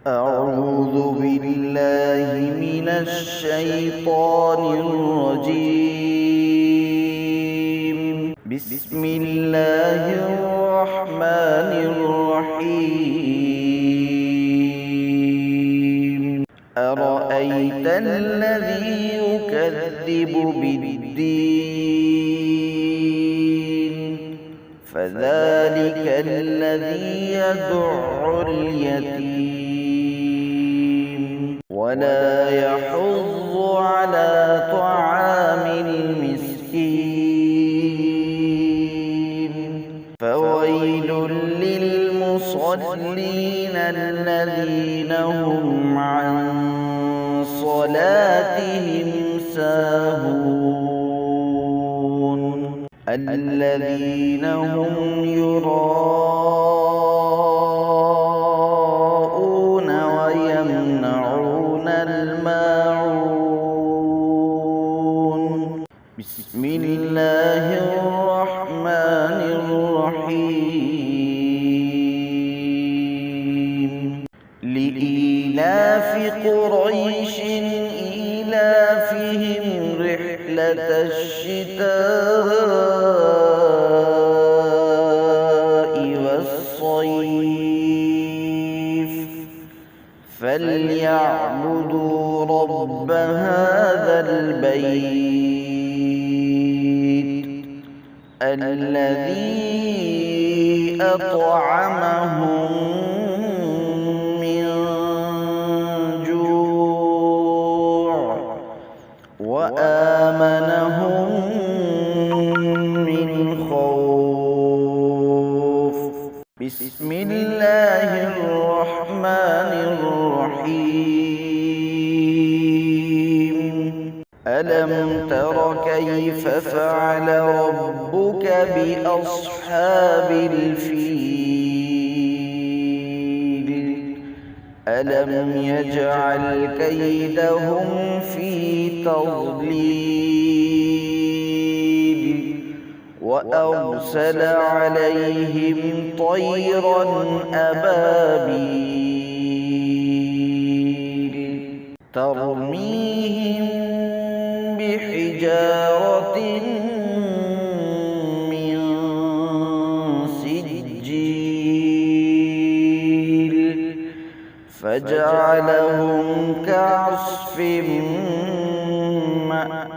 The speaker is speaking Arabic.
أعوذ بالله من الشيطان الرجيم. بسم الله الرحمن الرحيم. أرأيت الذي يكذب بالدين فذلك الذي يدع اليتيم ولا يحض على طعام المسكين فويل للمصلين الذين هم عن صلاتهم ساهون الذين هم يراءون ويمنعون الماعون. بسم الله الرحمن الرحيم. لإيلاف قريش إيلافهم رحلة الشتاء والصيف فليعبدوا رب هذا البيت الذي أطعمهم من جوع وآمنهم من خوف. بسم الله الرحمن الرحيم. ألم تر كيف فعل ربك بأصحاب الفيل ألم يجعل كيدهم في تضليل وأرسل عليهم طيرا أبابيل ترميهم بحجارة من سجيل فجعلهم كعصف مأكول.